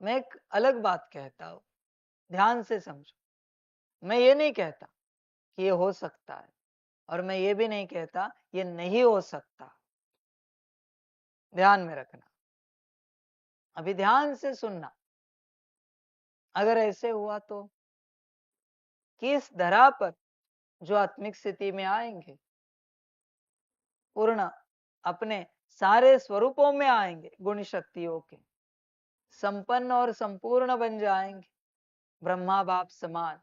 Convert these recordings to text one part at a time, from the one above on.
मैं एक अलग बात कहता हूं, ध्यान से समझो। मैं ये नहीं कहता कि ये हो सकता है, और मैं ये भी नहीं कहता ये नहीं हो सकता। ध्यान में रखना, अभी ध्यान से सुनना। अगर ऐसे हुआ तो किस धरा पर जो आत्मिक स्थिति में आएंगे, पूर्ण अपने सारे स्वरूपों में आएंगे, गुण शक्तियों के संपन्न और संपूर्ण बन जाएंगे, ब्रह्मा बाप समान।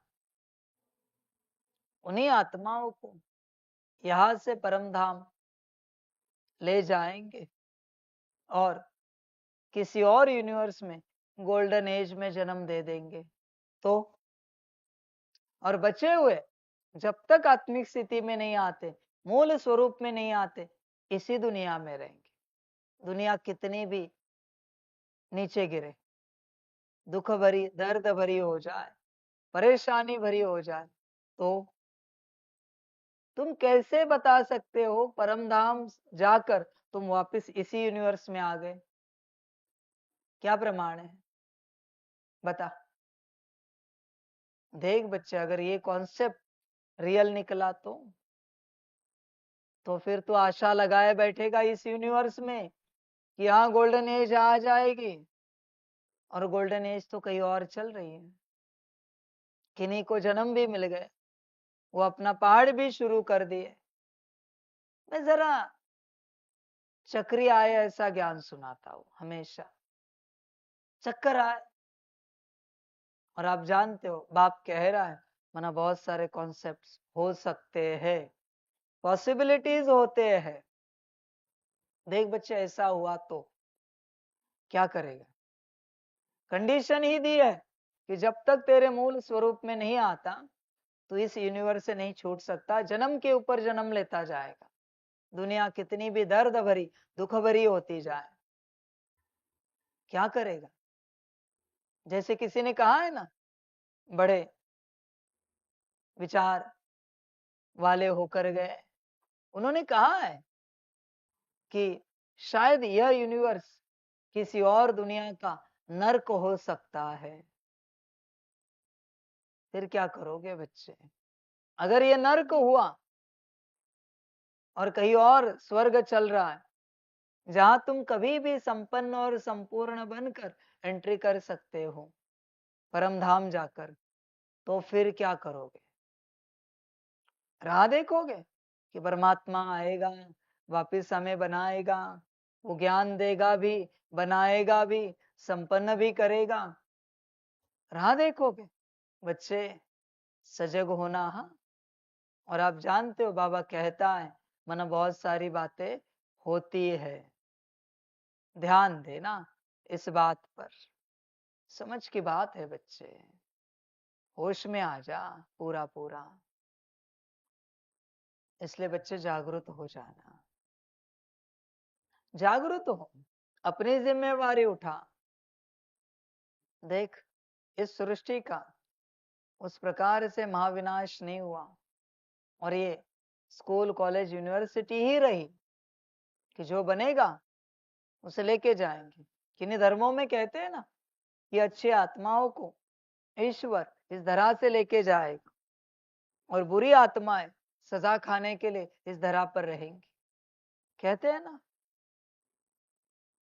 उन्हीं आत्माओं को यहां से परम धाम ले जाएंगे और किसी और यूनिवर्स में गोल्डन एज में जन्म दे देंगे। तो और बचे हुए जब तक आत्मिक स्थिति में नहीं आते, मूल स्वरूप में नहीं आते, इसी दुनिया में रहेंगे। दुनिया कितनी भी नीचे गिरे, दुख भरी दर्द भरी हो जाए, परेशानी भरी हो जाए, तो तुम कैसे बता सकते हो परम धाम जाकर तुम वापस इसी यूनिवर्स में आ गए? क्या प्रमाण है? बता। देख बच्चे, अगर ये कॉन्सेप्ट रियल निकला तो फिर तो आशा लगाए बैठेगा इस यूनिवर्स में कि हाँ गोल्डन एज आ जाएगी। और गोल्डन एज तो कहीं और चल रही है। किन्हीं को जन्म भी मिल गए, वो अपना पहाड़ भी शुरू कर दिए। मैं जरा चक्री आए ऐसा ज्ञान सुनाता हूं हमेशा। चक्कर आए, और आप जानते हो बाप कह रहा है मना बहुत सारे कॉन्सेप्ट्स हो सकते हैं, पॉसिबिलिटीज होते हैं। देख बच्चे, ऐसा हुआ तो क्या करेगा? कंडीशन ही दी है कि जब तक तेरे मूल स्वरूप में नहीं आता तो इस यूनिवर्स से नहीं छूट सकता, जन्म के ऊपर जन्म लेता जाएगा। दुनिया कितनी भी दर्द भरी दुख भरी होती जाए, क्या करेगा? जैसे किसी ने कहा है ना, बड़े विचार वाले होकर गए, उन्होंने कहा है कि शायद यह यूनिवर्स किसी और दुनिया का नर्क हो सकता है। फिर क्या करोगे बच्चे? अगर ये नर्क हुआ और कहीं और स्वर्ग चल रहा है जहां तुम कभी भी संपन्न और संपूर्ण बनकर एंट्री कर सकते हो, परम धाम जाकर, तो फिर क्या करोगे? राह देखोगे कि परमात्मा आएगा, वापिस हमें बनाएगा, वो ज्ञान देगा भी, बनाएगा भी, संपन्न भी करेगा? राह देखोगे बच्चे? सजग होना। हाँ, और आप जानते हो बाबा कहता है मन बहुत सारी बातें होती है। ध्यान देना इस बात पर। समझ की बात है बच्चे, होश में आ जा पूरा पूरा। इसलिए बच्चे जागरूक हो जाना, जागरूक हो, अपनी जिम्मेवारी उठा। देख, इस सृष्टि का उस प्रकार से महाविनाश नहीं हुआ, और ये स्कूल कॉलेज यूनिवर्सिटी ही रही कि जो बनेगा उसे लेके जाएंगे। किन्हीं धर्मों में कहते हैं ना कि अच्छी आत्माओं को ईश्वर इस धरा से लेके जाएगा, और बुरी आत्माएं सजा खाने के लिए इस धरा पर रहेंगी। कहते हैं ना,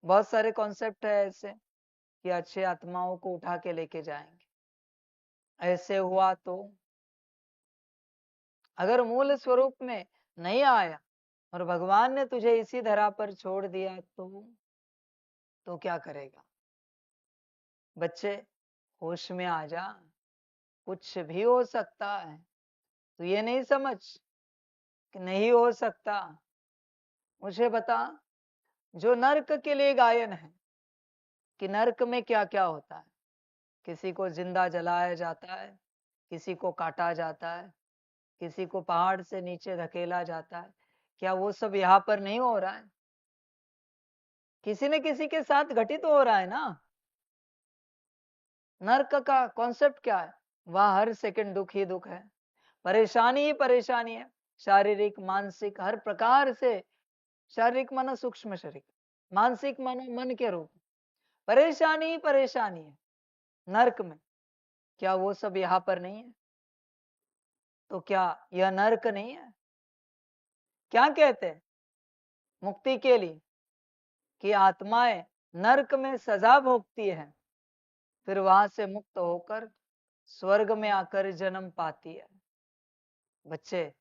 बहुत सारे कॉन्सेप्ट है ऐसे कि अच्छे आत्माओं को उठा के लेके जाएंगे। ऐसे हुआ तो अगर मूल स्वरूप में नहीं आया और भगवान ने तुझे इसी धरा पर छोड़ दिया तो क्या करेगा? बच्चे, होश में आ जा, कुछ भी हो सकता है। तो ये नहीं समझ कि नहीं हो सकता। मुझे बता, जो नर्क के लिए गायन है कि नर्क में क्या क्या होता है। किसी को जिंदा जलाया जाता है, किसी को काटा जाता है, किसी को पहाड़ से नीचे धकेला जाता है। क्या वो सब यहाँ पर नहीं हो रहा है? किसी न किसी के साथ घटित हो रहा है ना। नर्क का कॉन्सेप्ट क्या है? वह हर सेकंड दुख ही दुख है, परेशानी ही परेशानी है, शारीरिक मानसिक हर प्रकार से। शारीरिक मानो सूक्ष्म शरीर, मानसिक मानो मन के रूप, परेशानी ही परेशानी है। नर्क में, क्या वो सब यहाँ पर नहीं है? तो क्या यह नर्क नहीं है? क्या कहते हैं मुक्ति के लिए कि आत्माएं नर्क में सजा भोगती है, फिर वहां से मुक्त होकर स्वर्ग में आकर जन्म पाती है। बच्चे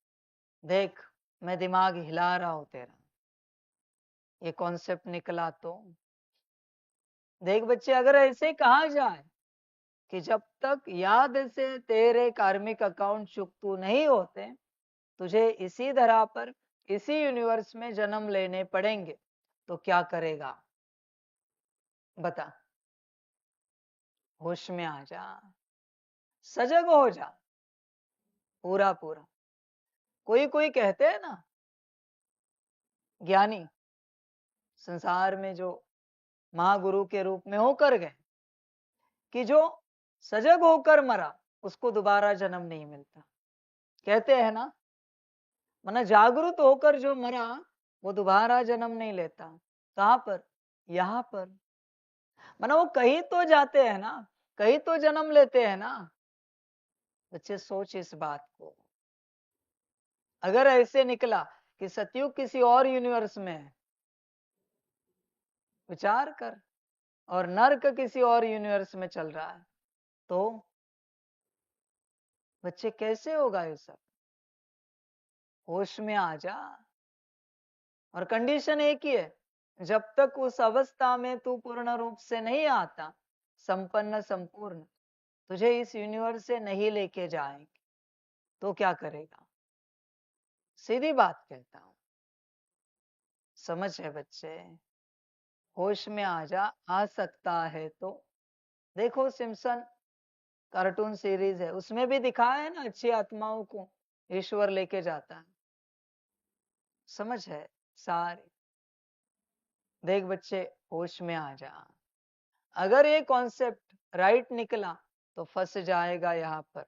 देख, मैं दिमाग हिला रहा हूं तेरा, ये कॉन्सेप्ट निकला तो देख बच्चे, अगर ऐसे कहा जाए कि जब तक याद से तेरे कार्मिक अकाउंट चुकतू नहीं होते, तुझे इसी धरा पर इसी यूनिवर्स में जन्म लेने पड़ेंगे, तो क्या करेगा? बता। होश में आ जा, सजग हो जा पूरा पूरा। कोई कोई कहते हैं ना, ज्ञानी संसार में जो महागुरु के रूप में होकर गए, कि जो सजग होकर मरा उसको दोबारा जन्म नहीं मिलता, कहते हैं ना। माना जागरूक होकर जो मरा वो दोबारा जन्म नहीं लेता। कहां पर? यहां पर। माना वो कहीं तो जाते हैं ना, कहीं तो जन्म लेते हैं ना। बच्चे सोच इस बात को। अगर ऐसे निकला कि सतयुग किसी और यूनिवर्स में है, विचार कर, और नर्क किसी और यूनिवर्स में चल रहा है, तो बच्चे कैसे होगा ये सब? होश में आ जा। और कंडीशन एक ही है, जब तक उस अवस्था में तू पूर्ण रूप से नहीं आता, संपन्न संपूर्ण, तुझे इस यूनिवर्स से नहीं लेके जाएंगे। तो क्या करेगा? सीधी बात कहता हूं, समझ है बच्चे? होश में आ जा, आ सकता है तो। देखो सिम्पसन कार्टून सीरीज है, उसमें भी दिखाया है ना, अच्छी आत्माओं को ईश्वर लेके जाता है। समझ है सारे? देख बच्चे, होश में आ जा। अगर ये कॉन्सेप्ट राइट निकला तो फंस जाएगा यहाँ पर,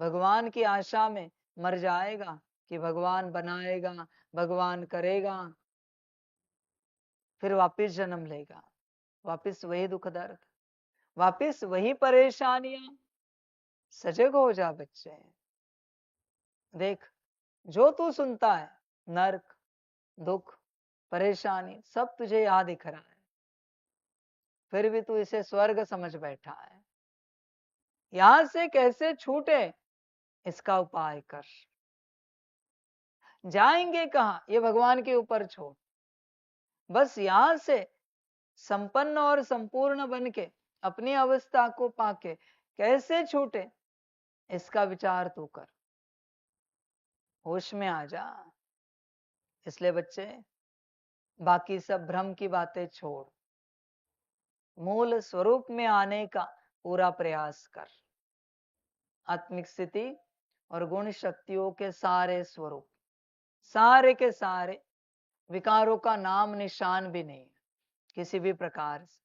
भगवान की आशा में मर जाएगा कि भगवान बनाएगा, भगवान करेगा, फिर वापिस जन्म लेगा, वापिस वही दुख दर्द, वापिस वही परेशानियां। सजग हो जा बच्चे। देख, जो तू सुनता है, नर्क, दुख, परेशानी, सब तुझे याद दिख रहा है, फिर भी तू इसे स्वर्ग समझ बैठा है। यहां से कैसे छूटे, इसका उपाय कर। जाएंगे कहां, ये भगवान के ऊपर छोड़। बस यहां से संपन्न और संपूर्ण बन के अपनी अवस्था को पाके कैसे छूटे, इसका विचार तू कर। होश में आ जा। इसलिए बच्चे, बाकी सब भ्रम की बातें छोड़, मूल स्वरूप में आने का पूरा प्रयास कर। आत्मिक स्थिति और गुण शक्तियों के सारे स्वरूप, सारे के सारे, विकारों का नाम निशान भी नहीं है किसी भी प्रकार से।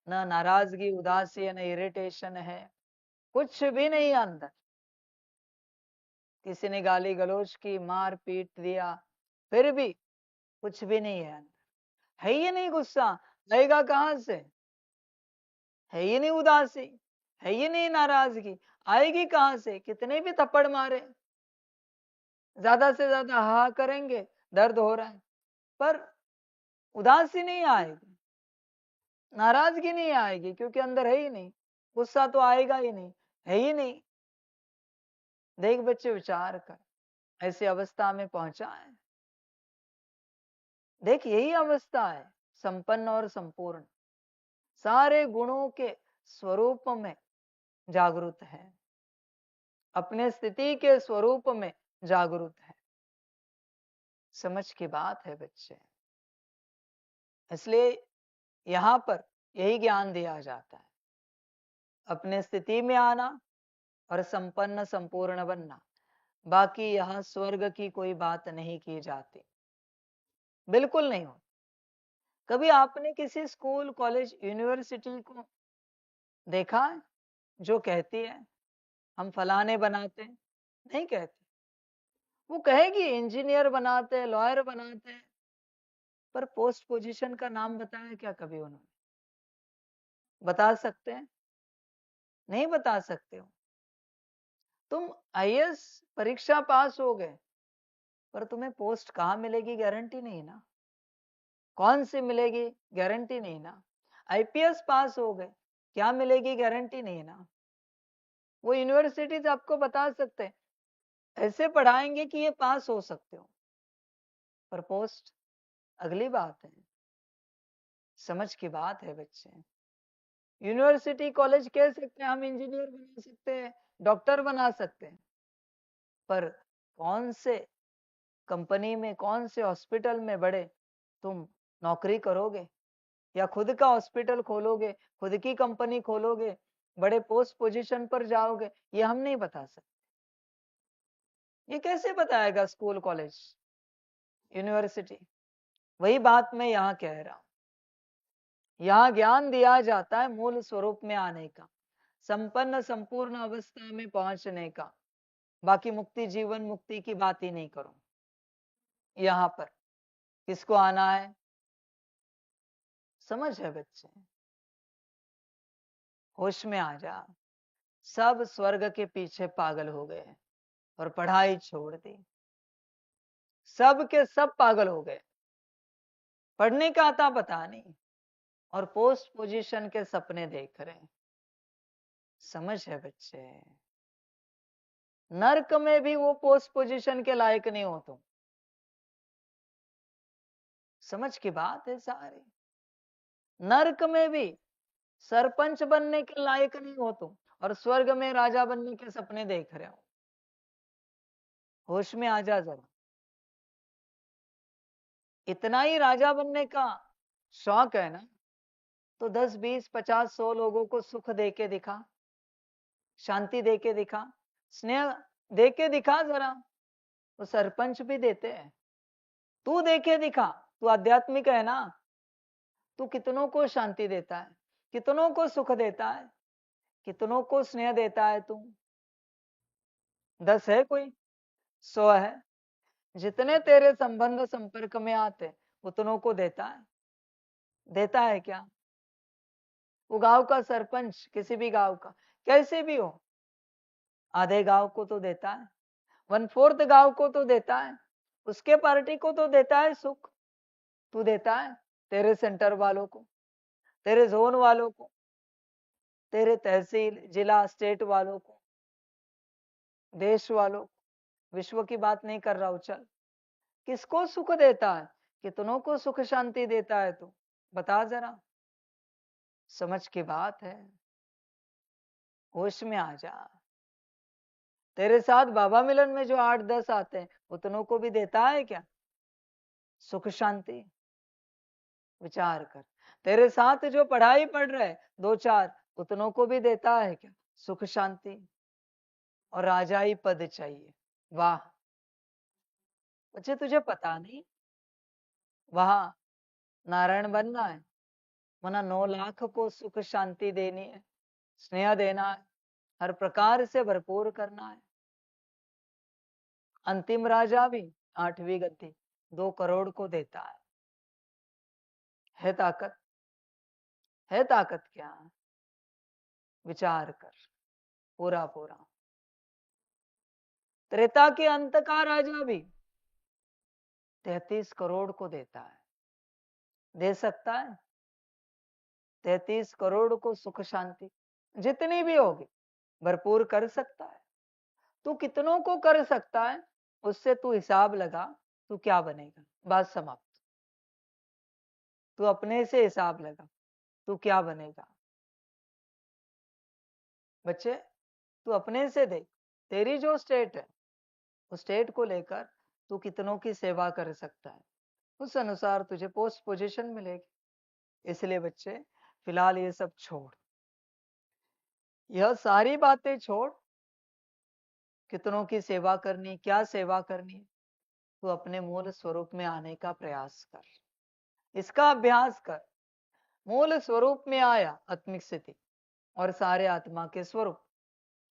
न नाराजगी, उदासी, न इरिटेशन है, कुछ भी नहीं अंदर। किसी ने गाली गलौज की, मार पीट दिया, फिर भी कुछ भी नहीं है अंदर। है ही नहीं गुस्सा, आएगा कहां से? है ही नहीं उदासी, है ही नहीं नाराजगी, आएगी कहां से? कितने भी थप्पड़ मारे, ज्यादा से ज्यादा हा करेंगे, दर्द हो रहा है, पर उदासी नहीं आएगी, नाराजगी नहीं आएगी, क्योंकि अंदर है ही नहीं। गुस्सा तो आएगा ही नहीं, है ही नहीं। देख बच्चे, विचार कर, ऐसी अवस्था में पहुंचा है। देख, यही अवस्था है संपन्न और संपूर्ण, सारे गुणों के स्वरूप में जागरूक है, अपने स्थिति के स्वरूप में जागरूक है। समझ की बात है बच्चे। इसलिए यहां पर यही ज्ञान दिया जाता है, अपने स्थिति में आना और संपन्न संपूर्ण बनना। बाकी यहां स्वर्ग की कोई बात नहीं की जाती, बिल्कुल नहीं हो। कभी आपने किसी स्कूल, कॉलेज, यूनिवर्सिटी को देखा है जो कहती है हम फलाने बनाते हैं? नहीं कहती। वो कहेगी इंजीनियर बनाते हैं, लॉयर बनाते हैं, पर पोस्ट पोजीशन का नाम बताया क्या कभी उन्होंने? बता सकते हैं? नहीं बता सकते हो। तुम आईएएस परीक्षा पास हो गए, पर तुम्हें पोस्ट कहाँ मिलेगी गारंटी नहीं ना। कौन सी मिलेगी गारंटी नहीं ना। आईपीएस पास हो गए, क्या मिलेगी गारंटी नहीं ना। वो यूनिवर्सिटीज आपको बता सकते हैं, ऐसे पढ़ाएंगे कि ये पास हो सकते हो, पर पोस्ट अगली बात है। समझ की बात है बच्चे। यूनिवर्सिटी कॉलेज कह सकते हैं हम इंजीनियर बना सकते हैं, डॉक्टर बना सकते हैं, पर कौन से कंपनी में, कौन से हॉस्पिटल में बड़े तुम नौकरी करोगे, या खुद का हॉस्पिटल खोलोगे, खुद की कंपनी खोलोगे, बड़े पोस्ट पोजीशन पर जाओगे, ये हम नहीं बता सकते। ये कैसे बताएगा स्कूल, कॉलेज, यूनिवर्सिटी। वही बात मैं यहाँ कह रहा हूं। यहाँ ज्ञान दिया जाता है मूल स्वरूप में आने का, संपन्न संपूर्ण अवस्था में पहुंचने का। बाकी मुक्ति, जीवन मुक्ति की बात ही नहीं करूं। यहाँ पर किसको आना है, समझ है बच्चे, होश में आ जा। सब स्वर्ग के पीछे पागल हो गए और पढ़ाई छोड़ दी। सब के सब पागल हो गए, पढ़ने का आता पता नहीं, और पोस्ट पोजीशन के सपने देख रहे हैं। समझ है बच्चे, नर्क में भी वो पोस्ट पोजीशन के लायक नहीं हो तुम। समझ की बात है सारी। नर्क में भी सरपंच बनने के लायक नहीं हो तुम, और स्वर्ग में राजा बनने के सपने देख रहे हो। होश में आ जा जरा। इतना ही राजा बनने का शौक है ना, तो 10 20 50 100 लोगों को सुख दे के दिखा, शांति दे के दिखा, स्नेह दे के दिखा जरा। तो सरपंच भी देते हैं, तू दे के दिखा। तू आध्यात्मिक है ना, तू कितनों को शांति देता है, कितनों को सुख देता है, कितनों को स्नेह देता है तू। 10 है कोई, 100 है, जितने तेरे संबंध संपर्क में आते उतनों को देता है। देता है क्या। वो गांव का सरपंच, किसी भी गांव का, कैसे भी हो, आधे गांव को तो देता है, 1/4 गांव को तो देता है, उसके पार्टी को तो देता है सुख। तू देता है तेरे सेंटर वालों को, तेरे जोन वालों को, तेरे तहसील जिला स्टेट वालों को, देश वालों को। विश्व की बात नहीं कर रहा हूं, चल। किसको सुख देता है, कितनों को सुख शांति देता है तू, बता जरा। समझ की बात है, होश में आ जा। तेरे साथ बाबा मिलन में जो 8 10 आते हैं, उतनों को भी देता है क्या सुख शांति। विचार कर। तेरे साथ जो पढ़ाई पढ़ रहे 2 4, उतनों को भी देता है क्या सुख शांति और राजाई पद चाहिए। वाह बच्चे, तुझे पता नहीं, वहां नारायण बनना है, वरना 9 लाख को सुख शांति देनी है, स्नेह देना है, हर प्रकार से भरपूर करना है। अंतिम राजा भी 8वीं गद्दी 2 करोड़ को देता है ताकत, है ताकत क्या। विचार कर पूरा पूरा। त्रेता के अंत का राजा भी 33 करोड़ को देता है, दे सकता है 33 करोड़ को सुख शांति, जितनी भी होगी भरपूर कर सकता है। तू कितनों को कर सकता है, उससे तू हिसाब लगा, तू क्या बनेगा। बात समाप्त। तू अपने से हिसाब लगा, तू क्या बनेगा। बच्चे तू अपने से देख, तेरी जो स्टेट है उस स्टेट को लेकर तू कितनों की सेवा कर सकता है, उस अनुसार तुझे पोस्ट पोजीशन मिलेगी। इसलिए बच्चे फिलहाल ये सब छोड़, यह सारी बातें छोड़, कितनों की सेवा करनी, क्या सेवा करनी, तू अपने मूल स्वरूप में आने का प्रयास कर, इसका अभ्यास कर। मूल स्वरूप में आया आत्मिक स्थिति, और सारे आत्मा के स्वरूप,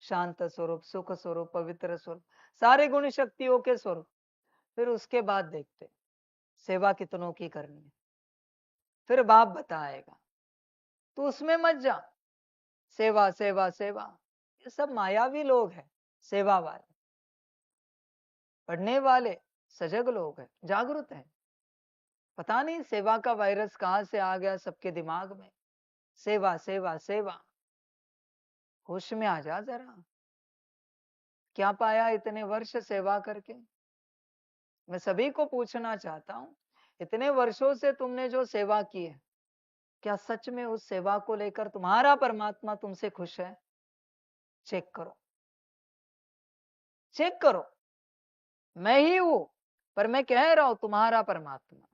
शांत स्वरूप, सुख स्वरूप, पवित्र स्वरूप, सारे गुण शक्तियों के स्वरूप। फिर उसके बाद देखते सेवा कितनों की करनी है, फिर बाप बताएगा। तू उसमें मत जा, सेवा सेवा सेवा, ये सब मायावी लोग हैं। सेवा वाले, पढ़ने वाले सजग लोग हैं, जागरूक हैं। पता नहीं सेवा का वायरस कहां से आ गया सबके दिमाग में। सेवा सेवा सेवा, होश में आ जा जरा। क्या पाया इतने वर्ष सेवा करके? मैं सभी को पूछना चाहता हूं, इतने वर्षों से तुमने जो सेवा की है, क्या सच में उस सेवा को लेकर तुम्हारा परमात्मा तुमसे खुश है? चेक करो, चेक करो। मैं ही हूं, पर मैं कह रहा हूं तुम्हारा परमात्मा।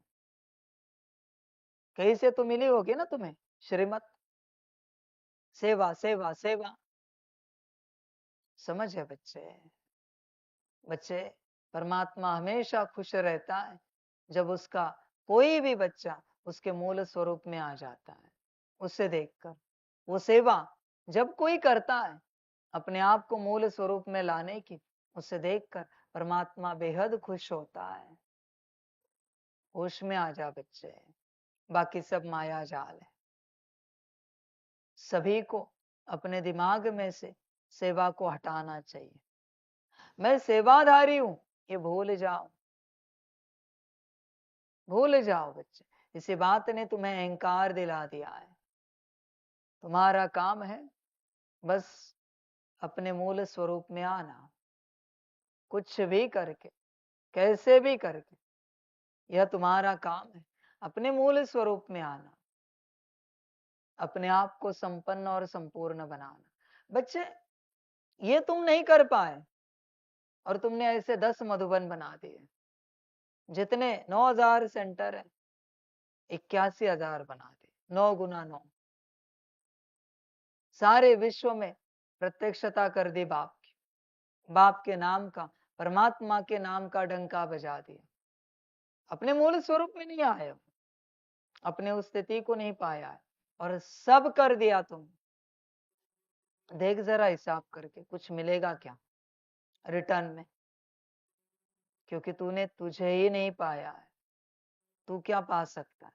कहीं से तो मिली होगी ना तुम्हें श्रीमत, सेवा सेवा सेवा। समझ है बच्चे? बच्चे, परमात्मा हमेशा खुश रहता है जब उसका कोई भी बच्चा उसके मूल स्वरूप में आ जाता है। उसे देखकर वो सेवा जब कोई करता है अपने आप को मूल स्वरूप में लाने की, उसे देखकर परमात्मा बेहद खुश होता है। होश में आ जा बच्चे, बाकी सब माया जाल है। सभी को अपने दिमाग में से सेवा को हटाना चाहिए। मैं सेवाधारी हूं, ये भूल जाओ, भूल जाओ बच्चे। इसी बात ने तुम्हें अहंकार दिला दिया है। तुम्हारा काम है बस अपने मूल स्वरूप में आना, कुछ भी करके, कैसे भी करके, यह तुम्हारा काम है। अपने मूल स्वरूप में आना, अपने आप को संपन्न और संपूर्ण बनाना। बच्चे, ये तुम नहीं कर पाए और तुमने ऐसे 10 मधुबन बना दिए। जितने 9,000 सेंटर है, 81,000 बना दिए। 9 गुना 9, सारे विश्व में प्रत्यक्षता कर दी बाप की। बाप के नाम का, परमात्मा के नाम का डंका बजा दिया। अपने मूल स्वरूप में नहीं आए हो, अपने उस स्थिति को नहीं पाया है, और सब कर दिया तुम। देख जरा हिसाब करके कुछ मिलेगा क्या रिटर्न में? क्योंकि तूने तुझे ही नहीं पाया है, तू क्या पा सकता है?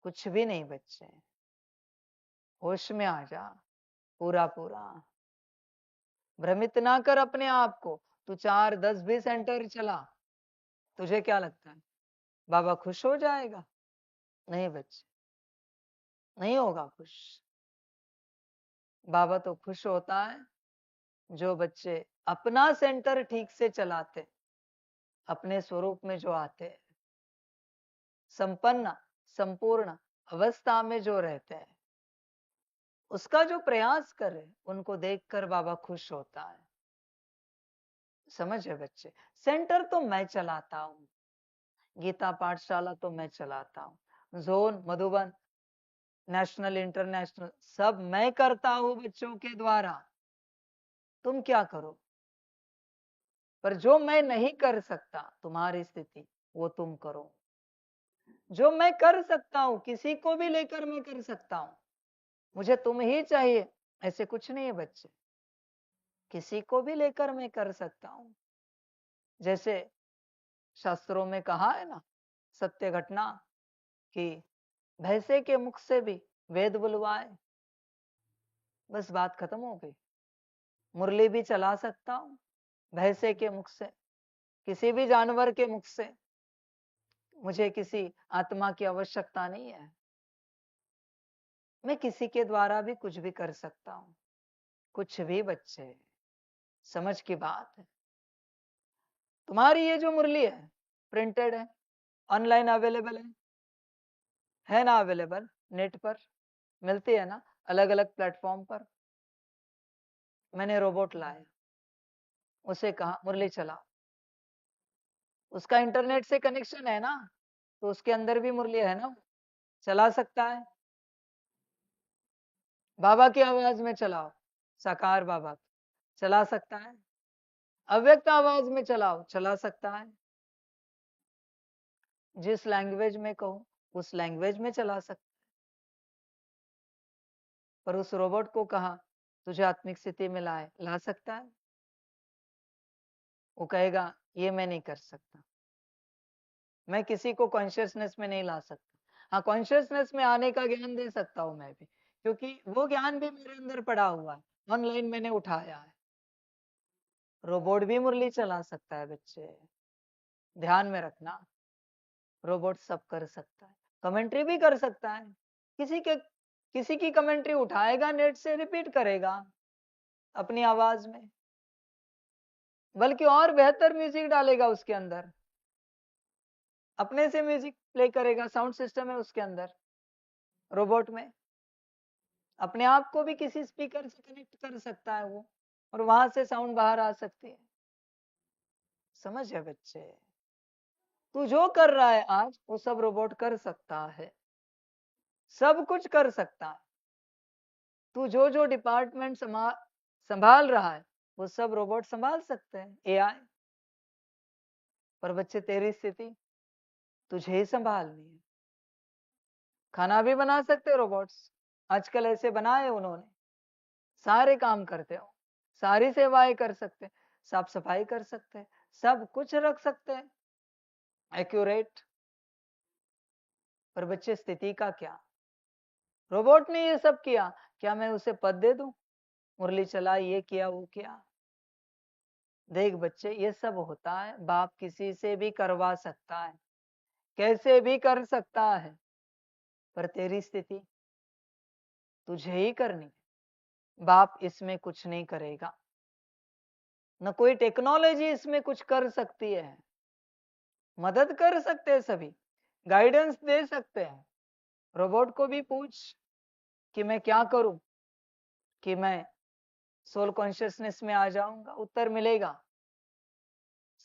कुछ भी नहीं बच्चे। होश में आ जा पूरा पूरा। भ्रमित ना कर अपने आप को। तू 4, 10 भी सेंटर चला, तुझे क्या लगता है बाबा खुश हो जाएगा? नहीं बच्चे, नहीं होगा खुश। बाबा तो खुश होता है जो बच्चे अपना सेंटर ठीक से चलाते, अपने स्वरूप में जो आते, संपन्न संपूर्ण अवस्था में जो रहते हैं, उसका जो प्रयास करे, उनको देखकर बाबा खुश होता है। समझ है बच्चे? सेंटर तो मैं चलाता हूँ, गीता पाठशाला तो मैं चलाता हूँ, जोन, मधुबन, नेशनल, इंटरनेशनल सब मैं करता हूँ बच्चों के द्वारा। तुम क्या करो? पर जो मैं नहीं कर सकता तुम्हारी स्थिति, वो तुम करो। जो मैं कर सकता हूं, किसी को भी लेकर मैं कर सकता हूं। मुझे तुम ही चाहिए ऐसे कुछ नहीं है बच्चे। किसी को भी लेकर मैं कर सकता हूं। जैसे शास्त्रों में कहा है ना, सत्य घटना, कि भैंसे के मुख से भी वेद बुलवाए, बस बात खत्म हो गई। मुरली भी चला सकता हूं भैंसे के मुख से, किसी भी जानवर के मुख से। मुझे किसी आत्मा की आवश्यकता नहीं है। मैं किसी के द्वारा भी कुछ भी कर सकता हूं, कुछ भी बच्चे। समझ की बात है। तुम्हारी ये जो मुरली है प्रिंटेड है, ऑनलाइन अवेलेबल है ना? अवेलेबल नेट पर मिलती है ना, अलग अलग प्लेटफॉर्म पर। मैंने रोबोट लाया, उसे कहा मुरली चला। उसका इंटरनेट से कनेक्शन है ना, तो उसके अंदर भी मुरली है ना, चला सकता है। बाबा की आवाज में चलाओ, साकार बाबा चला सकता है। अव्यक्त आवाज में चलाओ, चला सकता है। जिस लैंग्वेज में कहूं उस लैंग्वेज में चला सकता है। पर उस रोबोट को कहा तुझे आत्मिक स्थिति में लाए, ला सकता है? वो कहेगा ये मैं नहीं कर सकता, मैं किसी को कॉन्शियसनेस में नहीं ला सकता। हाँ, कॉन्शियसनेस में आने का ज्ञान दे सकता हूं मैं भी, क्योंकि वो ज्ञान भी मेरे अंदर पड़ा हुआ है, ऑनलाइन मैंने उठाया है। रोबोट भी मुरली चला सकता है बच्चे, ध्यान में रखना। रोबोट सब कर सकता है, कमेंट्री भी कर सकता है। किसी की कमेंट्री उठाएगा, नेट से रिपीट करेगा अपनी आवाज में, बल्कि और बेहतर म्यूजिक डालेगा उसके अंदर, अपने से म्यूजिक प्ले करेगा। साउंड सिस्टम है उसके अंदर, रोबोट में। अपने आप को भी किसी स्पीकर से कनेक्ट कर सकता है वो, और वहां से साउंड बाहर आ सकती है। समझ है बच्चे? तू जो कर रहा है आज, वो सब रोबोट कर सकता है, सब कुछ कर सकता है। तू जो जो डिपार्टमेंट संभाल रहा है, वो सब रोबोट संभाल सकते हैं, एआई। पर बच्चे तेरी स्थिति तुझे ही संभालनी है। खाना भी बना सकते रोबोट्स, आजकल ऐसे बनाए उन्होंने, सारे काम करते हो, सारी सेवाएं कर सकते, साफ सफाई कर सकते, सब कुछ रख सकते हैं एक्यूरेट। पर बच्चे स्थिति का क्या? रोबोट ने ये सब किया, क्या मैं उसे पद दे दूं? मुरली चला, ये किया, वो किया। देख बच्चे, ये सब होता है, बाप किसी से भी करवा सकता है, कैसे भी कर सकता है। पर तेरी स्थिति तुझे ही करनी है। बाप इसमें कुछ नहीं करेगा, न कोई टेक्नोलॉजी इसमें कुछ कर सकती है। मदद कर सकते हैं सभी, गाइडेंस दे सकते हैं। रोबोट को भी पूछ कि मैं क्या करूं कि मैं सोल कॉन्शियसनेस में आ जाऊंगा, उत्तर मिलेगा।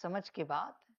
समझ की बात।